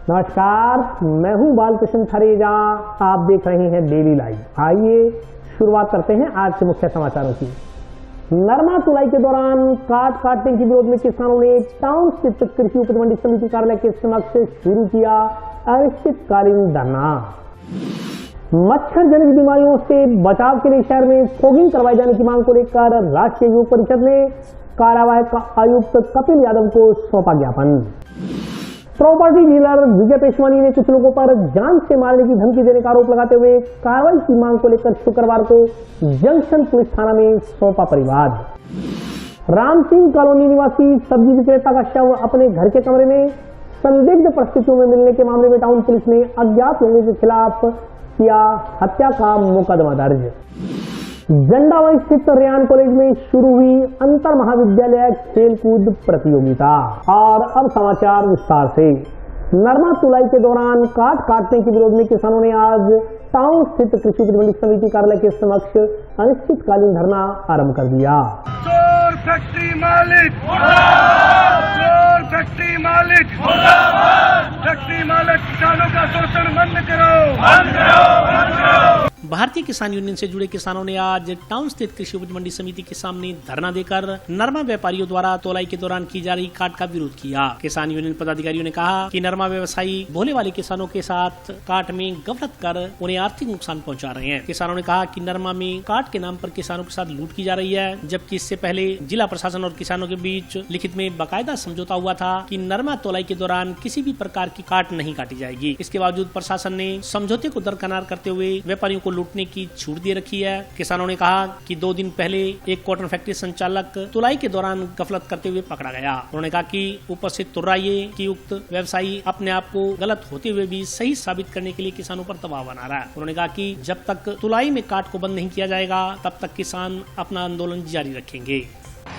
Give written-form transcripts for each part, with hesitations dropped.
नमस्कार, मैं हूं बालकृष्ण थरेजा। आप देख रहे हैं डेली लाइव। आइए शुरुआत करते हैं आज के मुख्य समाचारों की। नरमा तुलाई के दौरान काटने के विरोध में किसानों ने टाउन स्थित कृषि उपज मंडी समिति कार्यालय के समक्ष शुरू किया अनिश्चितकालीन धरना। मच्छर जनित बीमारियों से बचाव के लिए शहर में फॉगिंग करवाए जाने की मांग को लेकर राष्ट्रीय युवक परिषद ने कार्यवाहक आयुक्त कपिल यादव को सौंपा ज्ञापन। प्रॉपर्टी डीलर विजय पेशवानी ने कुछ लोगों पर जान से मारने की धमकी देने का आरोप लगाते हुए कार्रवाई की मांग को लेकर शुक्रवार को जंक्शन पुलिस थाना में सौंपा परिवाद। राम सिंह कॉलोनी निवासी सब्जी विक्रेता का शव अपने घर के कमरे में संदिग्ध परिस्थितियों में मिलने के मामले में टाउन पुलिस ने अज्ञात लोगों के खिलाफ किया हत्या का मुकदमा दर्ज। जंडावंश स्थित रेयान कॉलेज में शुरू हुई अंतर महाविद्यालय खेलकूद प्रतियोगिता। और अब समाचार विस्तार से। नरमा तुलाई के दौरान काटने के विरोध में किसानों ने आज टाउन स्थित कृषि उपज मंडी समिति कार्यालय के समक्ष अनिश्चितकालीन धरना आरंभ कर दिया। चोर फैक्ट्री मालिक मुर्दाबाद, चोर फैक्ट्री मालिक मुर्दाबाद, फैक्ट्री मालिक किसानों का शोषण बंद करो, बंद करो, बंद करो। भारतीय किसान यूनियन से जुड़े किसानों ने आज टाउन स्थित कृषि उपज मंडी समिति के सामने धरना देकर नरमा व्यापारियों द्वारा तोलाई के दौरान की जा रही काट का विरोध किया। किसान यूनियन पदाधिकारियों ने कहा कि नरमा व्यवसायी भोले वाले किसानों के साथ काट में गफलत कर उन्हें आर्थिक नुकसान पहुंचा रहे हैं। किसानों ने कहा कि नरमा में काट के नाम पर किसानों के साथ लूट की जा रही है, जबकि इससे पहले जिला प्रशासन और किसानों के बीच लिखित में बाकायदा समझौता हुआ था कि नरमा तोलाई के दौरान किसी भी प्रकार की काट नहीं काटी जाएगी। इसके बावजूद प्रशासन ने समझौते को दरकिनार करते हुए व्यापारियों को लूटने की छूट दे रखी है। किसानों ने कहा कि 2 दिन पहले एक कॉटन फैक्ट्री संचालक तुलाई के दौरान गफलत करते हुए पकड़ा गया। उन्होंने कहा कि ऊपर से तुर्राइए कि उक्त व्यवसायी अपने आप को गलत होते हुए भी सही साबित करने के लिए किसानों पर दबाव बना रहा है। उन्होंने कहा कि जब तक तुलाई में काट को बंद नहीं किया जाएगा तब तक किसान अपना आंदोलन जारी रखेंगे।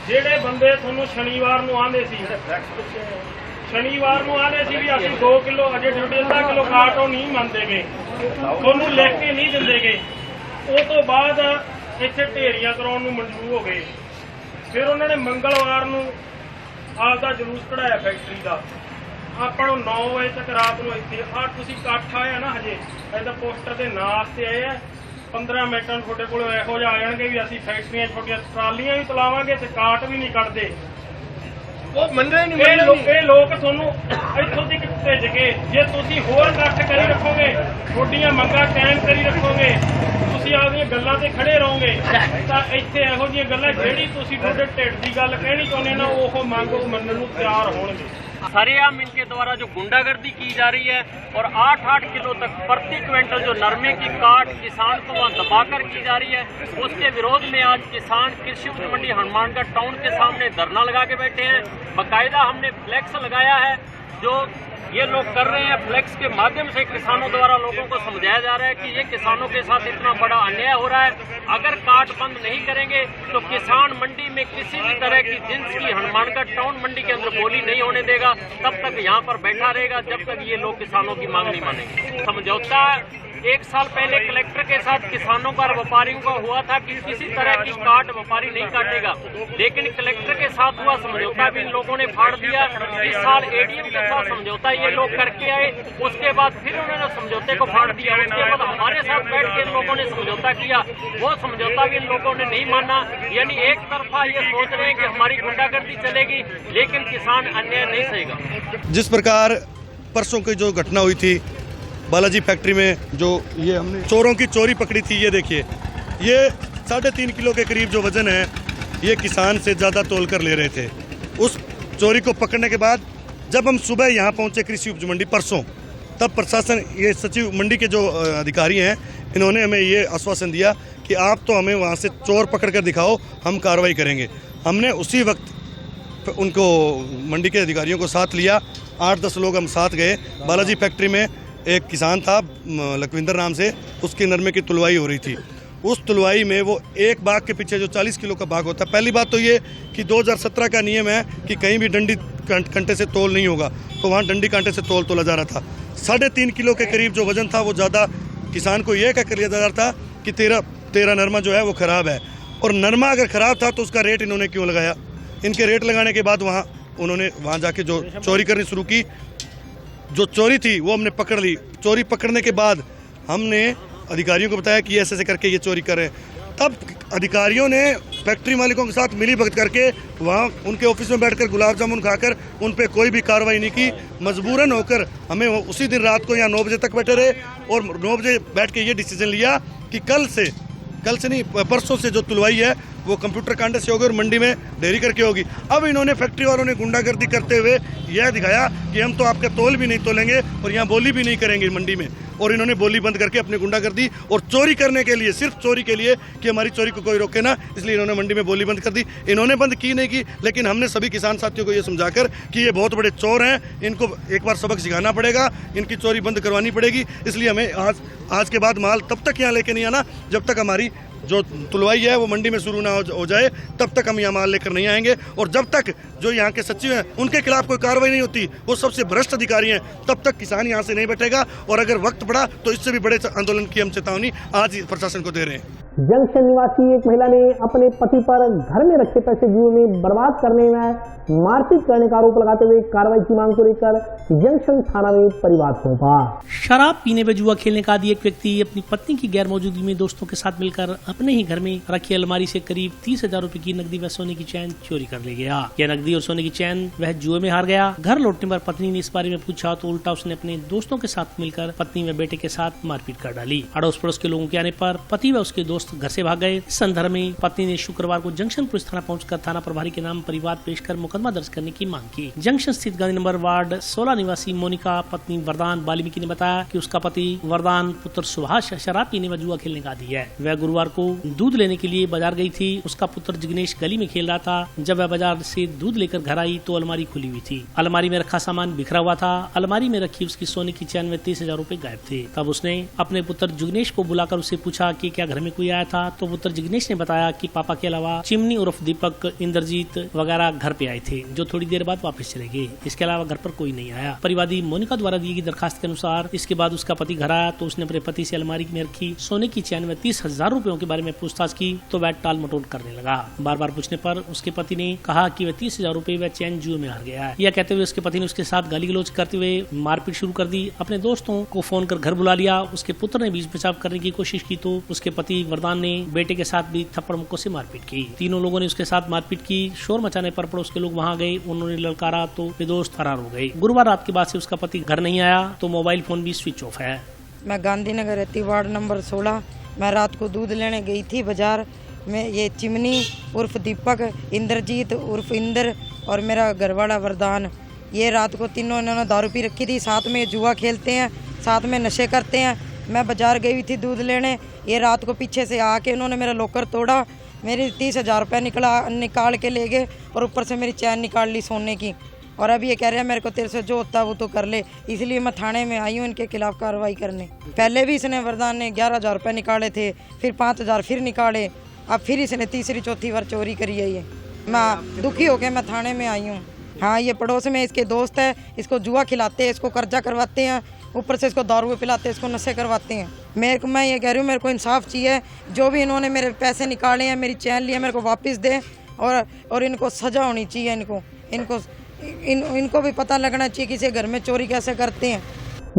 ਜਿਹੜੇ ਬੰਦੇ ਤੁਹਾਨੂੰ ਸ਼ਨੀਵਾਰ ਨੂੰ ਆਂਦੇ ਸੀ ਵੀ ਅਸੀਂ 2 ਕਿਲੋ ਅਜੇ ਤੁਹਾਡੇ 1.5 ਕਿਲੋ ਕਾਟ ਉਹ ਨਹੀਂ ਮੰਨਦੇਗੇ, ਤੁਹਾਨੂੰ ਲਿਖ ਕੇ ਨਹੀਂ ਦਿੰਦੇਗੇ। ਉਹ ਤੋਂ ਬਾਅਦ ਇੱਥੇ ਢੇਰੀਆਂ ਕਰਾਉਣ ਨੂੰ ਮਨਜ਼ੂਰ ਹੋ ਗਏ। ਫਿਰ ਉਹਨਾਂ ਨੇ ਮੰਗਲਵਾਰ ਨੂੰ ਆਪਦਾ ਜਲੂਸ ਕਢਾਇਆ ਫੈਕਟਰੀ ਦਾ। ਆਪਾਂ ਨੂੰ 9 ਵਜੇ ਤੱਕ ਰਾਤ ਨੂੰ ਇੱਥੇ ਤੁਸੀਂ ਇਕੱਠ ਆਇਆ ਨਾ, ਹਜੇ ਇਹਦਾ ਪੋਸਟਰ ਦੇ ਨਾਂ ਵਾਸਤੇ ਆਏ ਆ। 15 ਮਿੰਟਾਂ ਨੂੰ ਤੁਹਾਡੇ ਕੋਲ ਇਹੋ ਜਿਹਾ ਆ ਜਾਣਗੇ ਵੀ ਅਸੀਂ ਫੈਕਟਰੀਆਂ ਛੋਟੀਆਂ ਟਰਾਲੀਆਂ ਵੀ ਚਲਾਵਾਂਗੇ ਤੇ ਕਾਟ ਵੀ ਨਹੀਂ ਕੱਢਦੇ। ਉਹ ਮੰਨਦੇ ਨਹੀਂ। ਇਹ ਲੋਕ ਤੁਹਾਨੂੰ ਇੱਥੋਂ ਤੱਕ ਭੇਜ ਕੇ ਜੇ ਤੁਸੀਂ ਹੋਰ ਇਕੱਠ ਕਰੀ ਰੱਖੋਗੇ, ਤੁਹਾਡੀਆਂ ਮੰਗਾਂ ਕਾਇਮ ਕਰੀ ਰੱਖੋਗੇ, ਤੁਸੀਂ ਆਪਦੀਆਂ ਗੱਲਾਂ ਤੇ ਖੜੇ ਰਹੋਗੇ ਤਾਂ ਇੱਥੇ ਇਹੋ ਜਿਹੀਆਂ ਗੱਲਾਂ ਜਿਹੜੀ ਤੁਸੀਂ ਤੁਹਾਡੇ ਢਿੱਡ ਦੀ ਗੱਲ ਕਹਿਣੀ ਚਾਹੁੰਦੇ ਨਾ ਉਹ ਮੰਗ ਮੰਨਣ ਨੂੰ ਤਿਆਰ ਹੋਣਗੇ। सरेआम इनके द्वारा जो गुंडागर्दी की जा रही है और 8-8 किलो तक प्रति क्विंटल जो नरमे की काट किसान को वहाँ दबाकर की जा रही है, उसके विरोध में आज किसान कृषि उपज मंडी हनुमानगढ़ टाउन के सामने धरना लगा के बैठे हैं। बाकायदा हमने फ्लैक्स लगाया है। जो ये लोग कर रहे हैं, फ्लैक्स के माध्यम से किसानों द्वारा लोगों को समझाया जा रहा है कि ये किसानों के साथ इतना बड़ा अन्याय हो रहा है। अगर काट बंद नहीं करेंगे तो किसान मंडी में किसी भी तरह की जिन्स की हनुमानगढ़ टाउन मंडी के अंदर बोली नहीं होने देगा। तब तक यहाँ पर बैठा रहेगा जब तक ये लोग किसानों की मांग नहीं मानेंगे। समझौता 1 साल पहले कलेक्टर के साथ किसानों का व्यापारियों का हुआ था कि किसी तरह की काट व्यापारी नहीं काटेगा, लेकिन कलेक्टर के साथ हुआ समझौता भी इन लोगों ने फाड़ दिया। इस साल एडीएम के साथ समझौता ये लोग करके आए, उसके बाद फिर उन्होंने समझौते को फाड़ दिया। उसके बाद हमारे साथ बैठ के इन लोगों ने समझौता किया, वो समझौता भी इन लोगों ने नहीं माना। यानी एक तरफा ये सोच रहे हैं कि हमारी गुंडागर्दी चलेगी, लेकिन किसान अन्याय नहीं सहेगा। जिस प्रकार परसों की जो घटना हुई थी बालाजी फैक्ट्री में, जो ये हमने चोरों की चोरी पकड़ी थी, ये देखिए, ये 3.5 किलो के करीब जो वजन है ये किसान से ज़्यादा तोल कर ले रहे थे। उस चोरी को पकड़ने के बाद जब हम सुबह यहाँ पहुँचे कृषि उपज मंडी परसों, तब प्रशासन, ये सचिव मंडी के जो अधिकारी हैं, इन्होंने हमें ये आश्वासन दिया कि आप तो हमें वहाँ से चोर पकड़ कर दिखाओ, हम कार्रवाई करेंगे। हमने उसी वक्त उनको मंडी के अधिकारियों को साथ लिया, 8-10 लोग हम साथ गए। बालाजी फैक्ट्री में एक किसान था लखविंदर नाम से, उसके नरमे की तुलवाई हो रही थी। उस तुलवाई में वो एक बाग के पीछे जो 40 किलो का बाग होता है, पहली बात तो ये कि 2017 का नियम है कि कहीं भी डंडी कांटे से तोल नहीं होगा, तो वहाँ डंडी कांटे से तोला जा रहा था। 3.5 किलो के करीब जो वजन था वो ज़्यादा किसान को यह कह लिया जा रहा था कि तेरा नरमा जो है वो ख़राब है। और नरमा अगर ख़राब था तो उसका रेट इन्होंने क्यों लगाया? इनके रेट लगाने के बाद उन्होंने वहाँ जाके जो चोरी करनी शुरू की। जो चोरी थी वो हमने पकड़ ली। चोरी पकड़ने के बाद हमने अधिकारियों को बताया कि ऐसे ऐसे करके ये चोरी कर रहे हैं। तब अधिकारियों ने फैक्ट्री मालिकों के साथ मिली भगत करके वहाँ उनके ऑफिस में बैठकर गुलाब जामुन खाकर उन पे कोई भी कार्रवाई नहीं की। मजबूरन होकर हमें उसी दिन रात को यहाँ 9 बजे तक बैठे रहे और 9 बजे बैठ के ये डिसीजन लिया कि कल से नहीं, परसों से जो तुलवाई है वो कंप्यूटर कांटे से होगी और मंडी में ढेरी करके होगी। अब इन्होंने फैक्ट्री वालों ने गुंडागर्दी करते हुए यह दिखाया कि हम तो आपका तोल भी नहीं तोलेंगे और यहाँ बोली भी नहीं करेंगे मंडी में। और इन्होंने बोली बंद करके अपनी गुंडागर्दी और चोरी करने के लिए, सिर्फ चोरी के लिए कि हमारी चोरी को कोई रोके ना, इसलिए इन्होंने मंडी में बोली बंद कर दी। इन्होंने बंद की नहीं की, लेकिन हमने सभी किसान साथियों को ये समझाकर कि ये बहुत बड़े चोर हैं, इनको एक बार सबक सिखाना पड़ेगा, इनकी चोरी बंद करवानी पड़ेगी। इसलिए हमें आज के बाद माल तब तक यहाँ लेके नहीं आना जब तक हमारी जो तुलवाई है वो मंडी में शुरू ना हो जाए, तब तक हम यहाँ माल लेकर नहीं आएंगे। और जब तक जो यहाँ के सचिव हैं उनके खिलाफ कोई कार्रवाई नहीं होती, वो सबसे भ्रष्ट अधिकारी हैं, तब तक किसान यहाँ से नहीं बैठेगा। और अगर वक्त पड़ा तो इससे भी बड़े आंदोलन की हम चेतावनी आज प्रशासन को दे रहे हैं। जंक्शन निवासी एक महिला ने अपने पति पर घर में रखे पैसे जुए में बर्बाद करने में मारपीट करने का आरोप लगाते हुए कार्रवाई की मांग को लेकर जंक्शन थाना में परिवार सौंपा। शराब पीने व जुआ खेलने का आदी एक व्यक्ति अपनी पत्नी की गैर मौजूदगी में दोस्तों के साथ मिलकर अपने ही घर में रखी अलमारी से करीब 30,000 रूपए की नकदी व सोने की चैन चोरी कर ले गया। यह नकदी और सोने की चैन वह जुए में हार गया। घर लौटने पर पत्नी ने इस बारे में पूछा तो उल्टा उसने अपने दोस्तों के साथ मिलकर पत्नी व बेटे के साथ मारपीट कर डाली। अड़ोस पड़ोस के लोगों के आने पर पति व उसके दोस्त घर से भाग गए। इस संदर्भ में पत्नी ने शुक्रवार को जंक्शन पुलिस थाना पहुंचकर थाना प्रभारी के नाम परिवाद पेश कर मुकदमा दर्ज करने की मांग की। जंक्शन स्थित गांधी नंबर वार्ड 16 निवासी मोनिका पत्नी वरदान वाल्मीकि ने बताया कि उसका पति वरदान पुत्र सुभाष शराब पीने व जुआ खेलने का आदी है। वह गुरुवार को दूध लेने के लिए बाजार गई थी। उसका पुत्र जिग्नेश गली में खेल रहा था। जब वह बाजार से दूध लेकर घर आई तो अलमारी खुली हुई थी। अलमारी में रखा सामान बिखरा हुआ था। अलमारी में रखी उसकी सोने की चैन में 30,000 रूपए गायब थे। तब उसने अपने पुत्र जिग्नेश को बुलाकर उससे पूछा कि क्या घर में कोई आया था। तो पुत्र जिग्नेश ने बताया कि पापा के अलावा चिमनी उर्फ दीपक, इंद्रजीत वगैरह घर पे आए थे, जो थोड़ी देर बाद वापस चले गए। इसके अलावा घर पर कोई नहीं आया। परिवादी मोनिका द्वारा दी गई दरखास्त के अनुसार इसके बाद उसका पति घर आया तो उसने अपने पति से अलमारी में रखी सोने की चैन में 30,000 रूपयों के बारे में पूछताछ की तो वह टाल मटोल करने लगा। बार बार पूछने पर उसके पति ने कहा कि वह 30,000 रूपए वह चैन जुए में हार गया है। यह कहते हुए उसके पति ने उसके साथ गाली गलौज करते हुए मारपीट शुरू कर दी। अपने दोस्तों को फोन कर घर बुला लिया। उसके पुत्र ने बीच बचाव करने की कोशिश की तो उसके पति वरदान ने बेटे के साथ भी थप्पड़ मुक्कों से मारपीट की। तीनों लोगों ने उसके साथ मारपीट की। शोर मचाने पर पड़ोस के लोग वहां गए। उन्होंने ललकारा तो वे दोस्त फरार हो गए। गुरुवार रात के बाद से उसका पति घर नहीं आया तो मोबाइल फोन भी स्विच ऑफ है। मैं गांधीनगर रहती, वार्ड नंबर 16। मैं रात को दूध लेने गई थी बाजार में। ये चिमनी उर्फ दीपक, इंद्रजीत उर्फ इंद्र और मेरा घरवाला वरदान, ये रात को तीनों इन्होंने दारू पी रखी थी। साथ में जुआ खेलते हैं, साथ में नशे करते हैं। मैं बाजार गई थी दूध लेने। ये रात को पीछे से आके इन्होंने मेरा लॉकर तोड़ा। मेरे 30,000 रुपये निकाल के ले गए और ऊपर से मेरी चैन निकाल ली सोने की। और अभी ये कह रहे हैं मेरे को तेरे से जो होता है वो तो कर ले। इसलिए मैं थाने में आई हूँ इनके खिलाफ कार्रवाई करने। पहले भी इसने वरदान ने 11,000 रुपये निकाले थे, फिर 5,000 फिर निकाले। अब फिर इसने तीसरी चौथी बार चोरी करी है। ये मैं दुखी होकर मैं थाने में आई हूँ। हाँ, ये पड़ोस में इसके दोस्त है, इसको जुआ खिलाते हैं, इसको कर्जा करवाते हैं, ऊपर से इसको दारू पिलाते हैं, इसको नशे करवाते हैं। मैं ये कह रही हूँ मेरे को इंसाफ चाहिए। जो भी इन्होंने मेरे पैसे निकाले हैं, मेरी चैन ली है, मेरे को वापस दे। और इनको सजा होनी चाहिए। इनको भी पता लगना चाहिए किसी घर में चोरी कैसे करते हैं।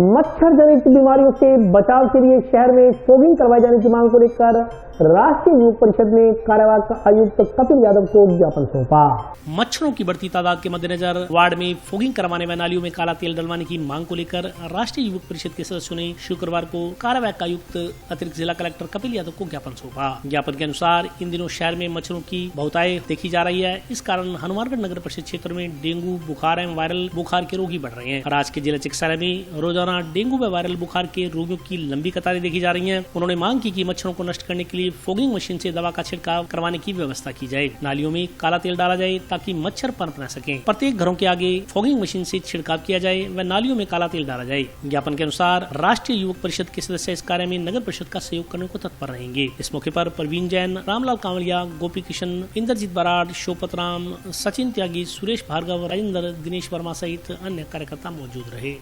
मच्छर जनित बीमारियों से बचाव के लिए शहर में फॉगिंग करवाए जाने की मांग को लेकर राष्ट्रीय युवक परिषद ने कार्यवाहक आयुक्त कपिल यादव को ज्ञापन सौंपा। मच्छरों की बढ़ती तादाद के मद्देनजर वार्ड में फॉगिंग करवाने व नालियों में काला तेल डलवाने की मांग को लेकर राष्ट्रीय युवक परिषद के सदस्यों ने शुक्रवार को कार्यवाहक आयुक्त अतिरिक्त जिला कलेक्टर कपिल यादव को ज्ञापन सौंपा। ज्ञापन के अनुसार इन दिनों शहर में मच्छरों की बहुतायत देखी जा रही है। इस कारण हनुमानगढ़ नगर परिषद क्षेत्र में डेंगू बुखार एवं वायरल बुखार के रोगी बढ़ रहे हैं। और आज के जिला चिकित्सालय में रोजाना डेंगू व वायरल बुखार के रोगियों की लंबी कतारें देखी जा रही है। उन्होंने मांग की कि मच्छरों को नष्ट करने के लिए फॉगिंग मशीन से दवा का छिड़काव करवाने की व्यवस्था की जाए। नालियों में काला तेल डाला जाए ताकि मच्छर पनप न सके। प्रत्येक घरों के आगे फॉगिंग मशीन से छिड़काव किया जाए व नालियों में काला तेल डाला जाए। ज्ञापन के अनुसार राष्ट्रीय युवक परिषद के सदस्य इस कार्य में नगर परिषद का सहयोग करने को तत्पर रहेंगे। इस मौके पर प्रवीण जैन, रामलाल कांवलिया, गोपी किशन, इंद्रजीत बराड़, शोपत राम, सचिन त्यागी, सुरेश भार्गव, राजेंद्र, दिनेश वर्मा सहित अन्य कार्यकर्ता मौजूद रहे।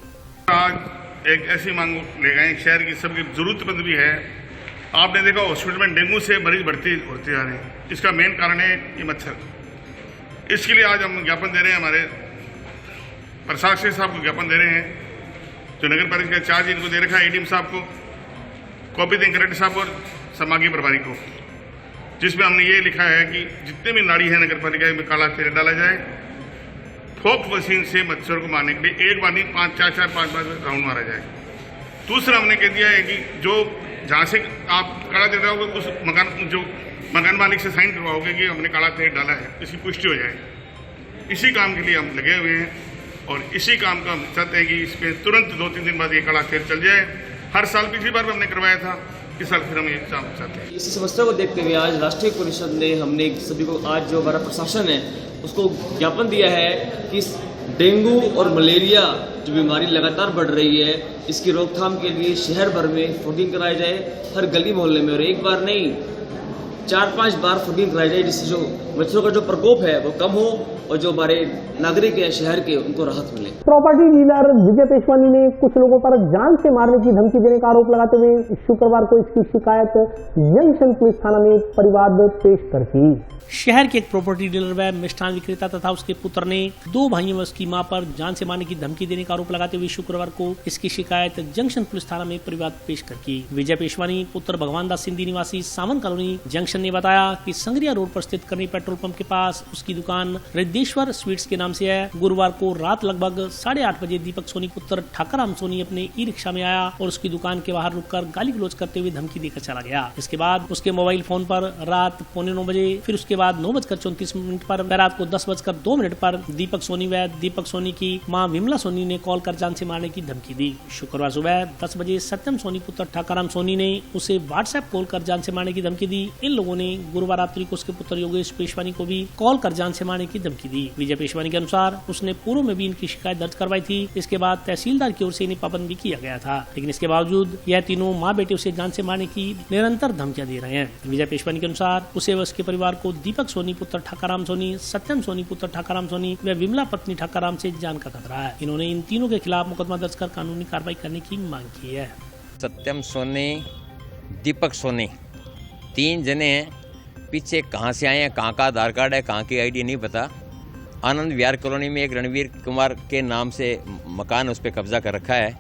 आज एक ऐसी मांग ले गए, शहर की सबकी जरूरतमंद भी है। आपने देखा हॉस्पिटल में डेंगू से मरीज बढ़ती होते जा रहे हैं। इसका मेन कारण है ये मच्छर। इसके लिए आज हम ज्ञापन दे रहे हैं, हमारे प्रशासक साहब को ज्ञापन दे रहे हैं जो नगर पालिका का चार्ज इनको दे रखा है एडीएम साहब को, कॉपी दें कलेक्टर साहब और संभागीय प्रभारी को, जिसमें हमने ये लिखा है कि जितने भी नाड़ी है नगर पालिका में काला तेल डाला जाए। फोक मशीन से मच्छर को मारने के लिए एक बार नहीं 5 बार राउंड मारा जाए। दूसरा हमने कह दिया है कि जो जहाँ से आप काला तेल डालोगे उस मकान मालिक से साइन करवाओगे कि हमने काला तेल डाला है, इसकी पुष्टि हो जाए। इसी काम के लिए हम लगे हुए हैं और इसी काम का हम चाहते हैं कि इस पर तुरंत 2-3 दिन बाद ये काला तेल चल जाए। हर साल पिछली बार भी हमने करवाया था, इस साल फिर हम ये काम चाहते हैं। इसी समस्या को देखते हुए आज राष्ट्रीय परिषद ने हमने सभी को, आज जो हमारा प्रशासन है उसको ज्ञापन दिया है कि डेंगू और मलेरिया जो बीमारी लगातार बढ़ रही है, इसकी रोकथाम के लिए शहर भर में फॉगिंग कराई जाए, हर गली मोहल्ले में, और एक बार नहीं 4-5 बार फॉगिंग कराई जाए, जिससे जो मच्छरों का जो प्रकोप है वो कम हो और जो हमारे नागरिक हैं शहर के उनको राहत मिले। प्रॉपर्टी डीलर विजय पेशवानी ने कुछ लोगों पर जान से मारने की धमकी देने का आरोप लगाते हुए शुक्रवार को इसकी शिकायत जंक्शन पुलिस थाना में परिवाद पेश कर की। शहर के एक प्रॉपर्टी डीलर व मिष्ठान विक्रेता तथा उसके पुत्र ने 2 भाइयों व उसकी मां पर जान से मारने की धमकी देने का आरोप लगाते हुए शुक्रवार को इसकी शिकायत जंक्शन पुलिस थाना में परिवाद पेश कर की। विजय पेशवानी पुत्र भगवान दास सिंधी निवासी सावन कॉलोनी जंक्शन ने बताया कि संगरिया रोड पर स्थित करनी पेट्रोल पंप के पास उसकी दुकान रिद्धेश्वर स्वीट्स के नाम से है। गुरुवार को रात लगभग 8:30 बजे दीपक सोनी पुत्र ठाकराम सोनी अपने ई रिक्शा में आया और उसकी दुकान के बाहर रुककर गाली गलौज करते हुए धमकी देकर चला गया। इसके बाद उसके मोबाइल फोन पर रात 8:45 बजे, फिर उसके बाद 9:34 पर, रात को 10:02 पर दीपक सोनी व दीपक सोनी की मां विमला सोनी ने कॉल कर जान से मारने की धमकी दी। शुक्रवार सुबह 10 बजे सत्यम सोनी पुत्र ठाकराम सोनी ने उसे व्हाट्सएप कॉल कर जान से मारने की धमकी दी। इन लोगों ने गुरुवार रात्रि को उसके पुत्र योगेश पेशवानी को भी कॉल कर जान से मारने की धमकी दी। विजय पेशवानी के अनुसार उसने पूर्व में भी इनकी शिकायत दर्ज करवाई थी। इसके बाद तहसीलदार की ओर से इन्हें पाबंद भी किया गया था, लेकिन इसके बावजूद यह तीनों माँ बेटे उसे जान से मारने की निरंतर धमकियां दे रहे हैं। विजय पेशवानी के अनुसार उसे व उसके परिवार को दीपक सोनी पुत्र ठाकराम सोनी, सत्यम सोनी पुत्र ठाकराम सोनी व विमला पत्नी ठाकराम से जान का खतरा है। इन्होंने इन तीनों के खिलाफ मुकदमा दर्ज कर कानूनी कार्रवाई करने की मांग की है। सत्यम सोनी, दीपक सोनी 3 जने हैं। पीछे कहाँ से आए हैं, कहाँ का आधार कार्ड है, कहाँ की आईडी नहीं पता। आनंद विहार कॉलोनी में एक रणवीर कुमार के नाम से मकान उस पर कब्जा कर रखा है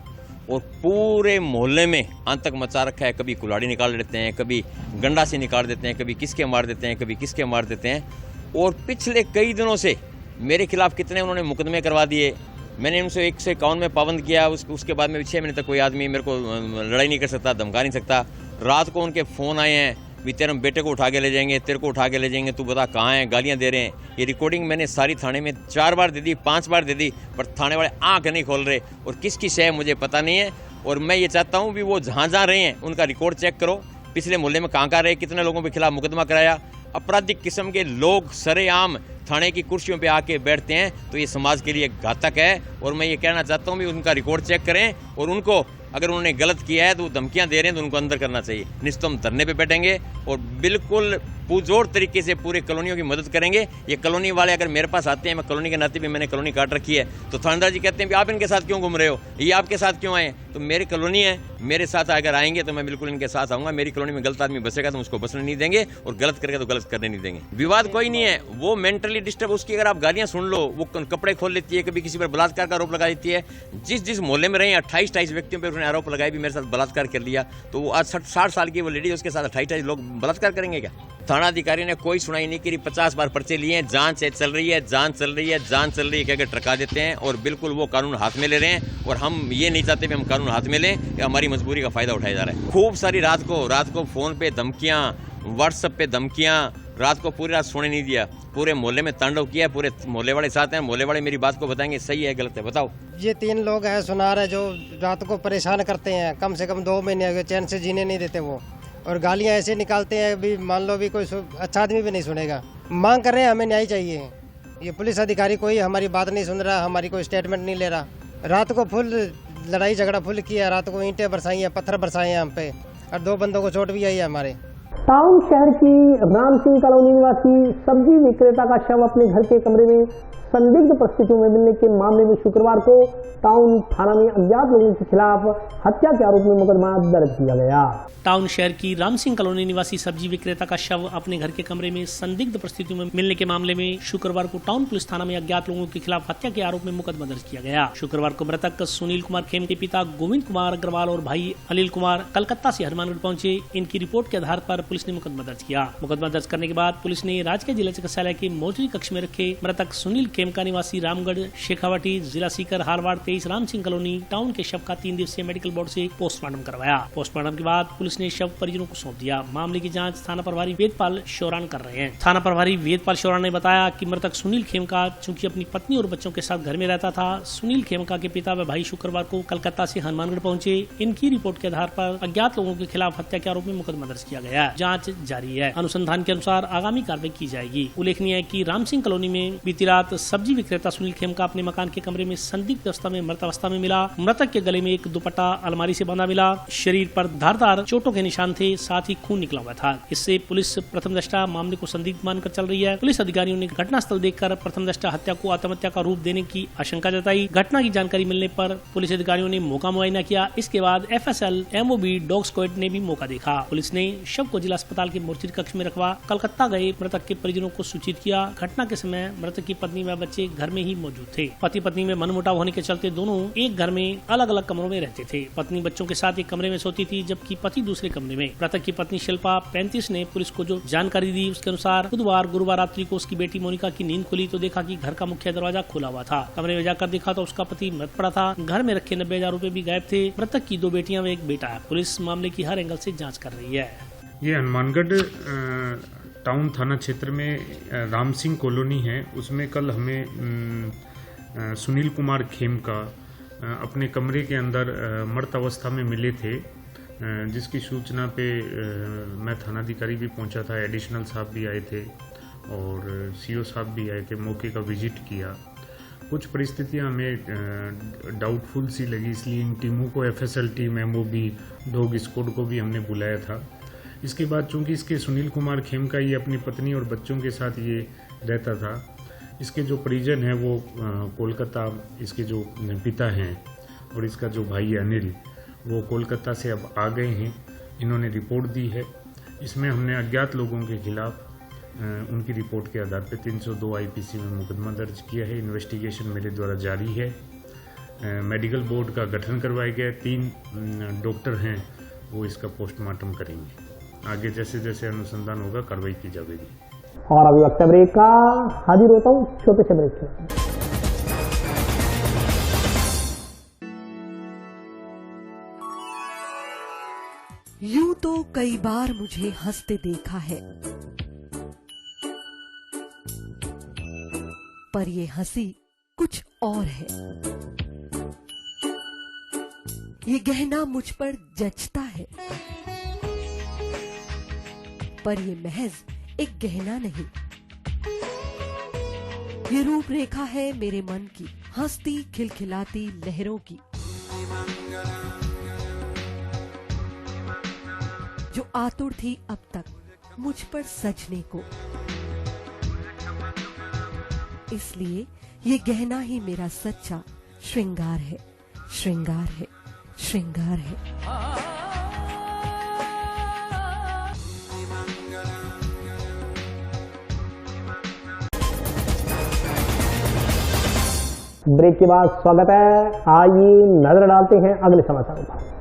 और पूरे मोहल्ले में आतंक मचा रखा है। कभी कुल्हाड़ी निकाल देते हैं, कभी गंडा से निकाल देते हैं, कभी किसके मार देते हैं, कभी किसके मार देते हैं। और पिछले कई दिनों से मेरे खिलाफ कितने उन्होंने मुकदमे करवा दिए। मैंने उनसे 151 में पाबंद किया। उसके बाद में 6 महीने तक कोई आदमी मेरे को लड़ाई नहीं कर सकता, धमका नहीं सकता। रात को उनके फ़ोन आए हैं, भी तेरे बेटे को उठा के ले जाएंगे, तेरे को उठा के ले जाएंगे, तू बता कहाँ है, गालियाँ दे रहे हैं। ये रिकॉर्डिंग मैंने सारी थाने में 4 बार दे दी, 5 बार दे दी, पर थाने वाले आँख नहीं खोल रहे। और किसकी शय मुझे पता नहीं है। और मैं ये चाहता हूँ भी वो जहाँ रहे हैं उनका रिकॉर्ड चेक करो, पिछले मोहल्ले में कहाँ रहे, कितने लोगों के खिलाफ मुकदमा कराया। आपराधिक किस्म के लोग सरेआम थाने की कुर्सियों पे आके बैठते हैं, तो ये समाज के लिए घातक है। और मैं ये कहना चाहता हूँ भी उनका रिकॉर्ड चेक करें और उनको अगर उन्होंने गलत किया है तो धमकियां दे रहे हैं तो उनको अंदर करना चाहिए। निश्चित हम धरने पे बैठेंगे और बिल्कुल पुरजोर तरीके से पूरे कॉलोनियों की मदद करेंगे। ये कॉलोनी वाले अगर मेरे पास आते हैं, मैं कॉलोनी के नाते भी मैंने कॉलोनी काट रखी है, तो थानेदार जी कहते हैं कि आप इनके साथ क्यों घूम रहे हो, ये आपके साथ क्यों आए। तो मेरी कॉलोनी है, मेरे साथ अगर आएंगे तो मैं बिल्कुल इनके साथ आऊँगा। मेरी कॉलोनी में गलत आदमी बसेगा तो उसको बसने नहीं देंगे और गलत करेगा तो गलत करने नहीं देंगे। विवाद कोई नहीं है, वो मेंटली डिस्टर्ब, उसकी अगर आप गालियाँ सुन लो, वो कपड़े खोल लेती है, कभी किसी पर बलात्कार का आरोप लगा देती है। जिस मोहल्ले में रहे 28 व्यक्तियों पर उन्होंने आरोप लगाया भी मेरे साथ बलात्कार कर लिया, तो वो आज 60 साल की वो लेडी, उसके साथ 28 लोग बलात्कार करेंगे क्या। थाना अधिकारी ने कोई सुनाई नहीं करी, 50 बार पर्चे लिए हैं, जांच चल रही है, जांच चल रही है, कहकर ट्रका देते हैं और बिल्कुल वो कानून हाथ में ले रहे हैं। और हम ये नहीं चाहते कि हम कानून हाथ में लें, कि हमारी मजबूरी का फायदा उठाया जा रहा है। खूब सारी रात को फ़ोन पे धमकियाँ, व्हाट्सएप पे धमकियाँ, रात को पूरी रात सोने नहीं दिया, पूरे मोहल्ले में तांडव किया। पूरे मोहल्ले वाले साथ हैं, मोहल्ले वाले मेरी बात को बताएंगे सही है गलत है, बताओ। ये 3 लोग हैं सुनार है जो रात को परेशान करते हैं, कम से कम 2 महीने हो चैन से जीने नहीं देते वो, और गालियाँ ऐसे निकालते हैं भी मान लो भी कोई अच्छा आदमी भी नहीं सुनेगा। मांग कर रहे हैं, हमें न्याय चाहिए। ये पुलिस अधिकारी कोई हमारी बात नहीं सुन रहा, हमारी कोई स्टेटमेंट नहीं ले रहा। रात को फुल लड़ाई झगड़ा फुल किया, रात को ईंटें बरसाई हैं, पत्थर बरसाए हैं हम पे, और 2 बंदों को चोट भी आई है हमारे। टाउन शहर की राम सिंह कॉलोनी निवासी सब्जी विक्रेता का शव अपने घर के कमरे में संदिग्ध परिस्थितियों में मिलने के मामले में शुक्रवार को टाउन थाना में अज्ञात लोगों के खिलाफ हत्या के आरोप में मुकदमा दर्ज किया गया। टाउन शहर की राम सिंह कॉलोनी निवासी सब्जी विक्रेता का शव अपने घर के कमरे में संदिग्ध परिस्थितियों में मिलने के मामले में शुक्रवार को टाउन पुलिस थाना में अज्ञात लोगों के खिलाफ हत्या के आरोप में मुकदमा दर्ज किया गया। शुक्रवार को मृतक सुनील कुमार खेम के पिता गोविंद कुमार अग्रवाल और भाई अनिल कुमार कलकत्ता से हनुमानगढ़ पहुंचे। इनकी रिपोर्ट के आधार पर पुलिस ने मुकदमा दर्ज किया। मुकदमा दर्ज करने के बाद पुलिस ने राजकीय जिला चिकित्सालय के मोर्चरी कक्ष में रखे मृतक सुनील खेम का निवासी रामगढ़ शेखावाटी जिला सीकर हारवाड़ 23 राम सिंह कॉलोनी टाउन के शव का 3 दिवसीय मेडिकल बोर्ड से पोस्टमार्टम करवाया। पोस्टमार्टम के बाद पुलिस ने शव परिजनों को सौंप दिया। मामले की जांच थाना प्रभारी वेदपाल शौरान कर रहे हैं। थाना प्रभारी वेदपाल शौरान ने बताया कि मृतक सुनील खेमका चूंकि अपनी पत्नी और बच्चों के साथ घर में रहता था। सुनील खेमका के पिता व भाई शुक्रवार को कलकत्ता से हनुमानगढ़ पहुंचे। इनकी रिपोर्ट के आधार पर अज्ञात लोगों के खिलाफ हत्या के आरोप में मुकदमा दर्ज किया गया। जाँच जारी है। अनुसंधान के अनुसार आगामी कार्रवाई की जाएगी। उल्लेखनीय है कि राम सिंह कॉलोनी में बीती रात सब्जी विक्रेता सुनील खेमका अपने मकान के कमरे में संदिग्ध अवस्था में मृत अवस्था में मिला। मृतक के गले में एक दुपट्टा अलमारी से बंधा मिला। शरीर पर धारदार चोटों के निशान थे, साथ ही खून निकला हुआ था। इससे पुलिस प्रथम दृष्टया मामले को संदिग्ध मानकर चल रही है। पुलिस अधिकारियों ने घटनास्थल देखकर प्रथम दृष्टया हत्या को आत्महत्या का रूप देने की आशंका जताई। घटना की जानकारी मिलने पर पुलिस अधिकारियों ने मौका मुआयना किया। इसके बाद FSL, MOB, डॉग स्क्वाड ने भी मौका देखा। पुलिस ने शव को जिला अस्पताल के मोर्चरी कक्ष में रखवा कलकत्ता गए मृतक के परिजनों को सूचित किया। घटना के समय मृतक की पत्नी व बच्चे घर में ही मौजूद थे। पति पत्नी में मनमुटाव होने के चलते दोनों एक घर में अलग अलग कमरों में रहते थे। पत्नी बच्चों के साथ एक कमरे में सोती थी, जबकि पति दूसरे कमरे में। मृतक की पत्नी शिल्पा 35 ने पुलिस को जो जानकारी दी उसके अनुसार बुधवार गुरुवार रात्रि को उसकी बेटी मोनिका की नींद खुली तो देखा कि घर का मुख्य दरवाजा खुला हुआ था। कमरे में जाकर देखा तो उसका पति मृत पड़ा था। घर में रखे 90,000 रूपए भी गायब थे। मृतक की 2 बेटियां व 1 बेटा है। पुलिस मामले की हर एंगल से जाँच कर रही है। ये हनुमानगढ़ टाउन थाना क्षेत्र में राम सिंह कॉलोनी है। उसमें कल हमें सुनील कुमार खेम का अपने कमरे के अंदर मृत अवस्था में मिले थे, जिसकी सूचना पे मैं थानाधिकारी भी पहुंचा था। एडिशनल साहब भी आए थे और CO साहब भी आए थे। मौके का विजिट किया। कुछ परिस्थितियां हमें डाउटफुल सी लगी, इसलिए इन टीमों को FSL team, MOB, dog squad को भी हमने बुलाया था। इसके बाद चूंकि इसके सुनील कुमार खेम का ये अपनी पत्नी और बच्चों के साथ ये रहता था। इसके जो परिजन है वो कोलकाता, इसके जो पिता हैं और इसका जो भाई है अनिल, वो कोलकाता से अब आ गए हैं। इन्होंने रिपोर्ट दी है। इसमें हमने अज्ञात लोगों के खिलाफ उनकी रिपोर्ट के आधार पर 302 IPC में मुकदमा दर्ज किया है। इन्वेस्टिगेशन मेरे द्वारा जारी है। मेडिकल बोर्ड का गठन करवाया गया। 3 डॉक्टर हैं, वो इसका पोस्टमार्टम करेंगे। आगे जैसे जैसे अनुसंधान होगा कार्रवाई की जाएगी। और अभी वक्त ब्रेक का, हाजिर होता हूँ छोटे से ब्रेक से। यूं तो कई बार मुझे हंसते देखा है, पर ये हंसी कुछ और है। ये गहना मुझ पर जचता है, पर ये महज एक गहना नहीं, ये रूपरेखा है मेरे मन की, हंसती खिलखिलाती लहरों की, जो आतुर थी अब तक मुझ पर सजने को। इसलिए ये गहना ही मेरा सच्चा श्रृंगार है, श्रृंगार है, श्रृंगार है। ब्रेक के बाद स्वागत है। आइए नजर डालते हैं अगले समाचारों पर।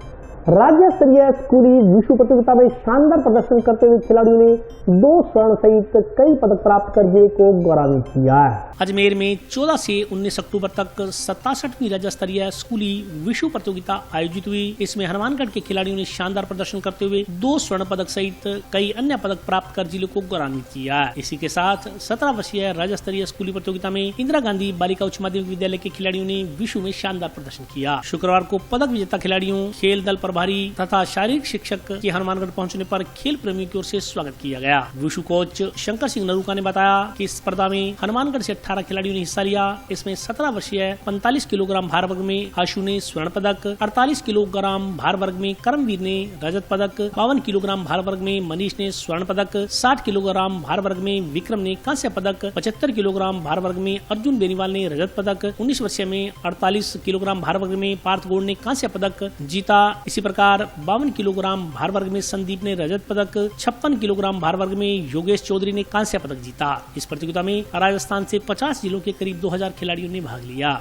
राज्य स्तरीय स्कूली विश्व प्रतियोगिता में शानदार प्रदर्शन करते हुए खिलाड़ियों ने 2 स्वर्ण सहित कई पदक प्राप्त कर जिले को गौरवित किया है। अजमेर में 14 से 19 अक्टूबर तक 67वीं राज्य स्तरीय स्कूली विश्व प्रतियोगिता आयोजित हुई। इसमें हनुमानगढ़ के खिलाड़ियों ने शानदार प्रदर्शन करते हुए 2 स्वर्ण पदक सहित कई अन्य पदक प्राप्त कर जिले को गौरवित किया। इसी के साथ 17 वर्षीय राज्य स्तरीय स्कूली प्रतियोगिता में इंदिरा गांधी बालिका उच्च माध्यमिक विद्यालय के खिलाड़ियों ने विश्व में शानदार प्रदर्शन किया। शुक्रवार को पदक विजेता खिलाड़ियों, खेल दल प्रभारी तथा शारीरिक शिक्षक के हनुमानगढ़ पहुंचने पर खेल प्रेमियों की ओर से स्वागत किया गया। वुशु कोच शंकर सिंह नरूका ने बताया कि इस स्पर्धा में हनुमानगढ़ से 18 खिलाड़ियों ने हिस्सा लिया। इसमें 17 वर्षीय 45 किलोग्राम भार वर्ग में आशु ने स्वर्ण पदक, 48 किलोग्राम भार वर्ग में करमवीर ने रजत पदक, 52 किलोग्राम भार वर्ग में मनीष ने स्वर्ण पदक, 60 किलोग्राम भार वर्ग में विक्रम ने कांस्य पदक, 75 किलोग्राम भार वर्ग में अर्जुन बेनीवाल ने रजत पदक, 19 वर्षीय में 48 किलोग्राम भार वर्ग में पार्थ गौड़ ने कांस्य पदक जीता। इसी प्रकार 52 किलोग्राम भार वर्ग में संदीप ने रजत पदक, 56 किलोग्राम भार वर्ग में योगेश चौधरी ने कांस्य पदक जीता। इस प्रतियोगिता में राजस्थान से 50 जिलों के करीब 2000 खिलाड़ियों ने भाग लिया।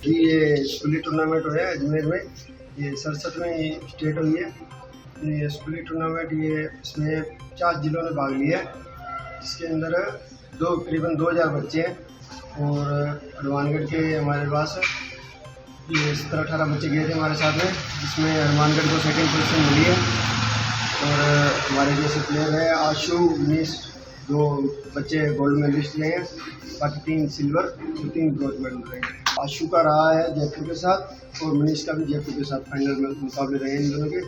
ये स्कूली टूर्नामेंट हुआ है अजमेर में, ये 67 में स्टेट हुई है। ये स्कूली टूर्नामेंट इसमें 50 जिलों ने भाग लिया, इसके अंदर करीबन 2000 बच्चे हैं और हनुमानगढ़ के हमारे पास ये 17-18 बच्चे गए थे हमारे साथ में, जिसमें हनुमानगढ़ को सेकंड पोजीशन मिली है। और हमारे जैसे प्लेयर है आशु, मनीष, 2 बच्चे गोल्ड मेडलिस्ट रहे हैं, बाकी 3 सिल्वर और 3 ब्रॉन्ज मेडल रहे हैं। आशु का रहा है जयपुर के साथ और मनीष का भी जयपुर के साथ फाइनल में मुकाबले रहे इन दोनों के।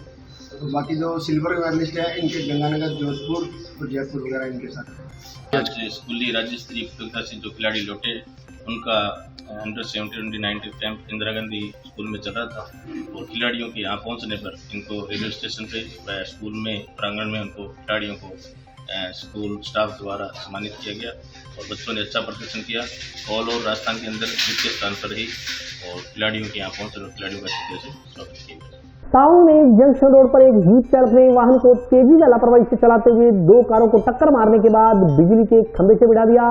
तो बाकी जो सिल्वर मेडलिस्ट है इनके गंगानगर, जोधपुर और जयपुर वगैरह इनके साथ है। आज स्कूली राज्य स्तरीय प्रतियोगिता से जो खिलाड़ी लौटे उनका under 17 under 19 camp Indira Gandhi school में चल रहा था और खिलाड़ियों के यहाँ पहुँचने पर इनको रेलवे स्टेशन पे व स्कूल में प्रांगण में उनको खिलाड़ियों को स्कूल स्टाफ द्वारा सम्मानित किया गया और बच्चों ने अच्छा प्रदर्शन किया। ऑल ओवर राजस्थान के अंदर द्वितीय स्थान पर रही और खिलाड़ियों के यहाँ पहुँचे और खिलाड़ियों का अच्छी तरह से स्वागत किया गया। टाउन में जंक्शन रोड पर एक जीप चालक ने वाहन को तेजी व लापरवाही से चलाते हुए 2 कारों को टक्कर मारने के बाद बिजली के खंभे से भिड़ा दिया।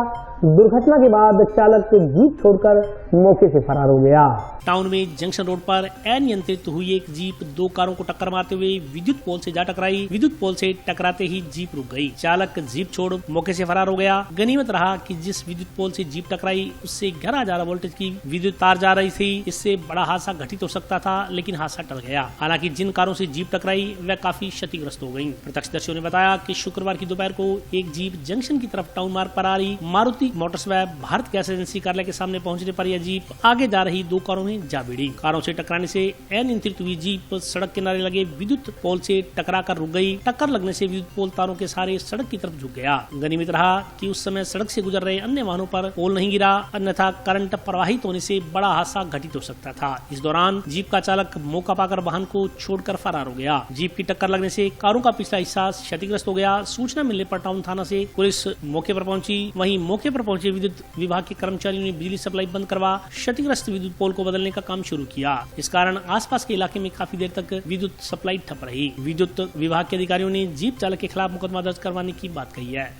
दुर्घटना के बाद चालक जीप छोड़कर मौके से फरार हो गया। टाउन में जंक्शन रोड पर अनियंत्रित हुई एक जीप 2 कारों को टक्कर मारते हुए विद्युत पोल से जा टकराई। विद्युत पोल से टकराते ही जीप रुक गई। चालक जीप छोड़ मौके से फरार हो गया। गनीमत रहा कि जिस विद्युत पोल से जीप टकराई उससे 11,000 वोल्टेज की विद्युत तार जा रही थी। इससे बड़ा हादसा घटित हो सकता था, लेकिन हादसा टल गया। हालांकि जिन कारों से जीप टकराई वह काफी क्षतिग्रस्त हो गयी। प्रत्यक्षदर्शियों ने बताया कि शुक्रवार की दोपहर को एक जीप जंक्शन की तरफ टाउन मार्ग पर आ रही मारुति मोटर्स व भारत गैस एजेंसी कार्यालय के सामने पहुंचने पर यह जीप आगे जा रही 2 कारों में जा भिड़ी। कारों से टकराने से अनियंत्रित हुई जीप सड़क किनारे लगे विद्युत पोल से टकराकर रुक गई। टक्कर लगने से विद्युत पोल तारों के सहारे सड़क की तरफ झुक गया। गनीमत रहा कि उस समय सड़क से गुजर रहे अन्य वाहनों पर पोल नहीं गिरा, अन्यथा करंट प्रवाहित होने से बड़ा हादसा घटित हो सकता था। इस दौरान जीप का चालक मौका पाकर वाहन को छोड़कर फरार हो गया। जीप की टक्कर लगने से कारों का पिछला हिस्सा क्षतिग्रस्त हो गया। सूचना मिलने पर टाउन थाना से पुलिस मौके पर पहुंची। वहीं मौके पर पहुंचे विद्युत विभाग के कर्मचारियों ने बिजली सप्लाई बंद करवा क्षतिग्रस्त विद्युत पोल को बदलने का काम शुरू किया। इस कारण आसपास के इलाके में काफी देर तक विद्युत सप्लाई ठप रही। विद्युत विभाग के अधिकारियों ने जीप चालक के खिलाफ मुकदमा दर्ज करवाने की बात कही है।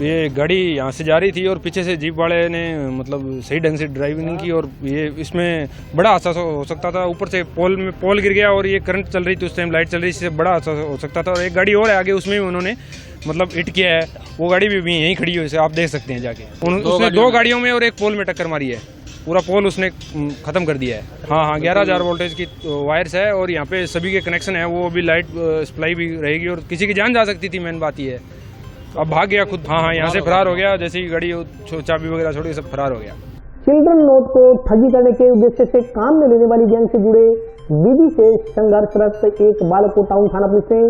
ये गाड़ी यहाँ से जा रही थी और पीछे से जीप वाले ने मतलब सही ढंग से ड्राइविंग नहीं की और ये इसमें बड़ा हादसा हो सकता था। ऊपर से पोल गिर गया और ये करंट चल रही थी, उस टाइम लाइट चल रही थी, इससे बड़ा हादसा हो सकता था। और एक गाड़ी और है आगे, उसमें भी उन्होंने मतलब हिट किया है। वो गाड़ी भी यहीं खड़ी हुई है, आप देख सकते हैं जाके। उसने 2 गाड़ियों में और एक पोल में टक्कर मारी है। पूरा पोल उसने खत्म कर दिया है। हाँ 11,000 वोल्टेज की वायर्स है और यहाँ पे सभी के कनेक्शन है। वो भी लाइट सप्लाई भी रहेगी और किसी की जान जा सकती थी। मेन बात ये है, अब भाग गया खुद। हाँ यहाँ से फरार हो गया। जैसे ही गाड़ी चाबी वगैरह छोड़ी सब फरार हो गया। चिल्ड्रन नोट को ठगी करने के उद्देश्य से काम में लेने वाली गैंग से जुड़े बीबी से संघर्षरत एक बालक को टाउन थाना पुलिस ने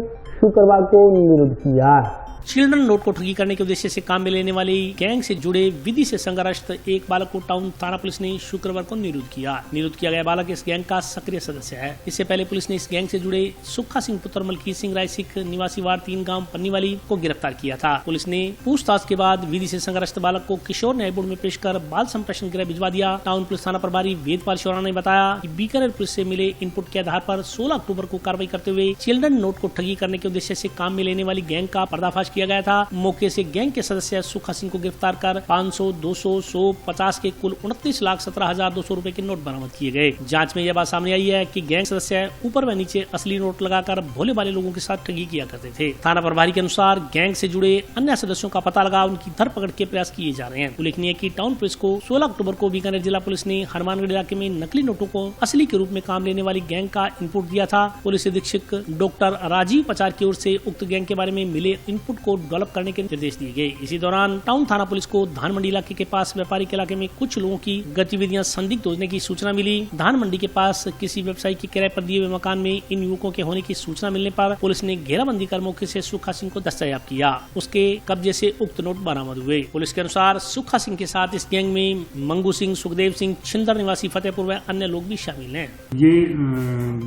शुक्रवार को निरुद्ध किया। चिल्ड्रन नोट को ठगी करने के उद्देश्य से काम में लेने वाली गैंग से जुड़े विधि से संघर्षरत एक बालक को टाउन थाना पुलिस ने शुक्रवार को निरुद्ध किया। निरुद्ध किया गया बालक इस गैंग का सक्रिय सदस्य है। इससे पहले पुलिस ने इस गैंग से जुड़े सुखा सिंह पुत्र मलकीत सिंह राय सिख निवासी वार्ड 3 गांव पन्नीवाली को गिरफ्तार किया था। पुलिस ने पूछताछ के बाद विधि से संघर्षरत बालक को किशोर न्याय बोर्ड में पेश कर बाल संप्रेषण गृह भिजवा दिया। टाउन पुलिस थाना प्रभारी वेदपाल शौरा ने बताया कि बीकानेर पुलिस से मिले इनपुट के आधार पर 16 अक्टूबर को कार्रवाई करते हुए चिल्ड्रन नोट को ठगी करने के उद्देश्य से काम में लेने वाली गैंग का पर्दाफाश किया गया था। मौके से गैंग के सदस्य सुखा सिंह को गिरफ्तार कर 500, 200, 100, 50 के कुल 29,17,200 रुपए के नोट बरामद किए गए। जांच में यह बात सामने आई है कि गैंग सदस्य ऊपर व नीचे असली नोट लगाकर भोले भाले लोगों के साथ ठगी किया करते थे। थाना प्रभारी के अनुसार गैंग से जुड़े अन्य सदस्यों का पता लगा उनकी धरपकड़ के प्रयास किए जा रहे हैं। उल्लेखनीय कि टाउन पुलिस को 16 अक्टूबर को बीकानेर जिला पुलिस ने हनुमानगढ़ इलाके में नकली नोटों को असली के रूप में काम लेने वाली गैंग का इनपुट दिया था। पुलिस अधीक्षक डॉक्टर राजीव पचार की ओर से उक्त गैंग के बारे में मिले इनपुट को डेवलप करने के निर्देश दिए गए। इसी दौरान टाउन थाना पुलिस को धान मंडी इलाके के पास व्यापारिक इलाके में कुछ लोगों की गतिविधियां संदिग्ध होने की सूचना मिली। धान मंडी के पास किसी व्यवसायी के किराए पर दिए हुए मकान में इन युवकों के होने की सूचना मिलने पर पुलिस ने घेराबंदी कर मौके से सुखा सिंह को दस्तयाब किया। उसके कब्जे से उक्त नोट बरामद हुए। पुलिस के अनुसार सुखा सिंह के साथ इस गैंग में मंगू सिंह, सुखदेव सिंह, छिंदर निवासी फतेहपुर व अन्य लोग भी शामिल हैं। ये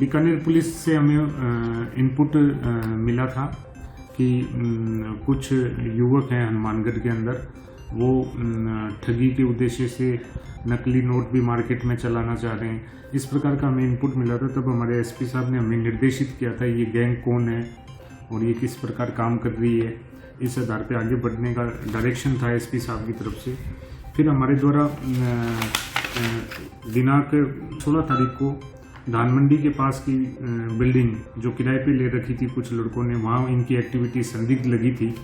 बीकानेर पुलिस से हमें इनपुट मिला था कि कुछ युवक हैं हनुमानगढ़ के अंदर, वो ठगी के उद्देश्य से नकली नोट भी मार्केट में चलाना चाह रहे हैं। इस प्रकार का हमें इनपुट मिला था। तब हमारे एसपी साहब ने हमें निर्देशित किया था ये गैंग कौन है और ये किस प्रकार काम कर रही है। इस आधार पे आगे बढ़ने का डायरेक्शन था एसपी साहब की तरफ से। फिर हमारे द्वारा दिनांक 16 तारीख को धान मंडी के पास की बिल्डिंग जो किराए पे ले रखी थी कुछ लड़कों ने, वहाँ इनकी एक्टिविटी संदिग्ध लगी थी,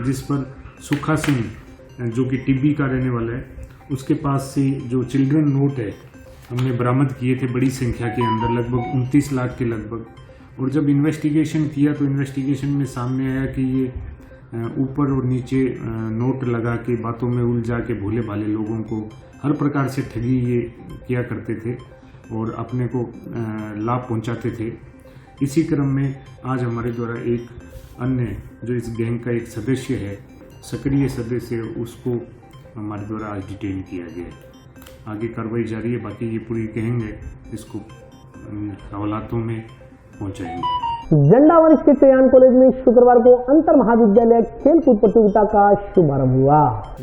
जिस पर सुखा सिंह जो कि टिब्बी का रहने वाला है, उसके पास से जो चिल्ड्रन नोट है हमने बरामद किए थे बड़ी संख्या के अंदर, लगभग 29 लाख के लगभग। और जब इन्वेस्टिगेशन किया तो इन्वेस्टिगेशन में सामने आया कि ये ऊपर और नीचे नोट लगा के बातों में उलझा के भोले भाले लोगों को हर प्रकार से ठगी ये किया करते थे और अपने को लाभ पहुंचाते थे। इसी क्रम में आज हमारे द्वारा एक अन्य जो इस गैंग का एक सदस्य है, सक्रिय सदस्य है, उसको हमारे द्वारा आज डिटेन किया गया है। आगे कार्रवाई जारी है। बाकी ये पूरी गैंग है, इसको हवालातों में पहुंचाएंगे। झंडा वरिष्ठ चयन कॉलेज में शुक्रवार को अंतर महाविद्यालय खेलकूद प्रतियोगिता का शुभारंभ हुआ।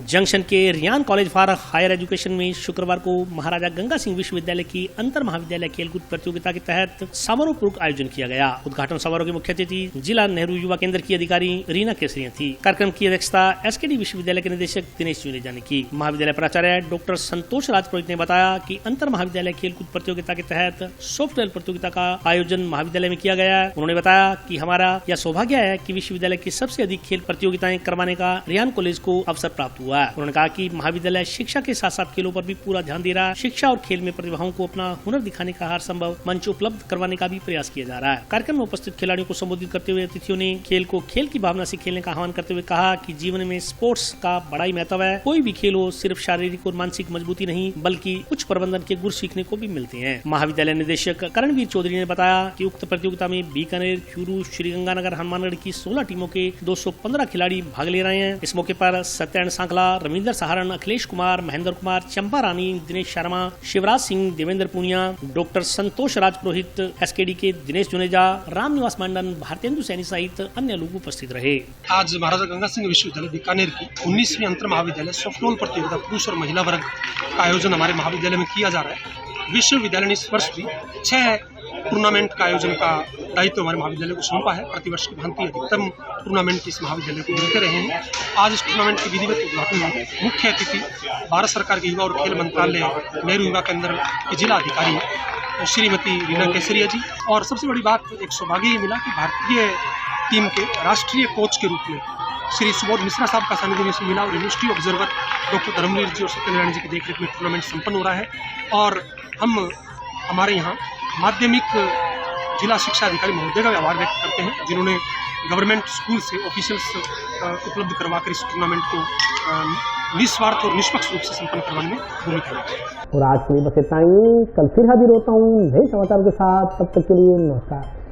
जंक्शन के Ryan college for higher education में शुक्रवार को महाराजा गंगा सिंह विश्वविद्यालय की अंतर महाविद्यालय खेलकूद प्रतियोगिता के तहत समारोह पूर्वक आयोजन किया गया। उद्घाटन समारोह के मुख्य अतिथि जिला नेहरू युवा केंद्र की अधिकारी रीना केसरिया थी। कार्यक्रम की अध्यक्षता एसकेडी विश्वविद्यालय के निदेशक दिनेश जुनेजा ने की। महाविद्यालय प्राचार्य डॉक्टर संतोष राज पुरोहित ने बताया कि अंतर महाविद्यालय खेलकूद प्रतियोगिता के तहत सॉफ्टवेयर प्रतियोगिता का आयोजन महाविद्यालय में किया गया है। उन्होंने बताया कि हमारा यह सौभाग्य है कि विश्वविद्यालय की सबसे अधिक खेल प्रतियोगिताएं करवाने का रियान कॉलेज को अवसर प्राप्त हुआ है। उन्होंने कहा कि महाविद्यालय शिक्षा के साथ साथ खेलों पर भी पूरा ध्यान दे रहा है। शिक्षा और खेल में प्रतिभाओं को अपना हुनर दिखाने का हर संभव मंच उपलब्ध करवाने का भी प्रयास किया जा रहा है। कार्यक्रम में उपस्थित खिलाड़ियों को संबोधित करते हुए अतिथियों ने खेल को खेल की भावना से खेलने का आह्वान करते हुए कहा कि जीवन में स्पोर्ट्स का बड़ा ही महत्व है। कोई भी खेल हो, सिर्फ शारीरिक और मानसिक मजबूती नहीं बल्कि उच्च प्रबंधन के गुण सीखने को भी मिलते हैं। महाविद्यालय निदेशक करणवीर चौधरी ने बताया कि उक्त प्रतियोगिता में बीकानेर, चूरू, श्रीगंगानगर, हनुमानगढ़ की 16 टीमों के 215 खिलाड़ी भाग ले रहे हैं। इस मौके पर सत्यनारायण सांखला, रविंदर सहारण, अखिलेश कुमार, महेंद्र कुमार, चंपा रानी, दिनेश शर्मा, शिवराज सिंह, देवेंद्र पूनिया, डॉक्टर संतोष राज पुरोहित, एसकेडी के दिनेश जुनेजा, रामनिवास मंडन, भारतेंदु सैनी सहित अन्य लोग उपस्थित रहे। आज महाराजा गंगा सिंह विश्वविद्यालय बीकानेर की 19वीं अंतर महाविद्यालय सॉफ्टबॉल प्रतियोगिता पुरुष और महिला वर्ग का आयोजन हमारे महाविद्यालय में किया जा रहा है। विश्वविद्यालय ने इस वर्ष भी 6 टूर्नामेंट का आयोजन का दायित्व हमारे महाविद्यालय को सौंपा है। प्रतिवर्ष की भांति अधिकतम टूर्नामेंट इस महाविद्यालय को मिलते रहे हैं। आज इस टूर्नामेंट के विधिवत उद्घाटन में मुख्य अतिथि भारत सरकार के युवा और खेल मंत्रालय नेहरू युवा केंद्र के जिला अधिकारी श्रीमती रीना केसरिया जी, और सबसे बड़ी बात एक सौभाग्य ये मिला कि भारतीय टीम के राष्ट्रीय कोच के रूप में श्री सुबोध मिश्रा साहब का सानिध्य में मिला और यूनिवर्सिटी ऑब्जर्वर डॉक्टर धर्मवीर जी और सत्यनारायण जी की देखरेख में टूर्नामेंट संपन्न हो रहा है। और हम हमारे यहाँ माध्यमिक जिला शिक्षा अधिकारी महोदय का आभार व्यक्त करते हैं जिन्होंने गवर्नमेंट स्कूल से ऑफिशियल्स उपलब्ध करवाकर इस टूर्नामेंट को निस्वार्थ और निष्पक्ष रूप से संपन्न करवाने में भूमिका निभाई। और आज के लिए बस इतना ही। कल फिर हाजिर होता हूँ नए समाचार के साथ। तब तक के लिए नमस्कार।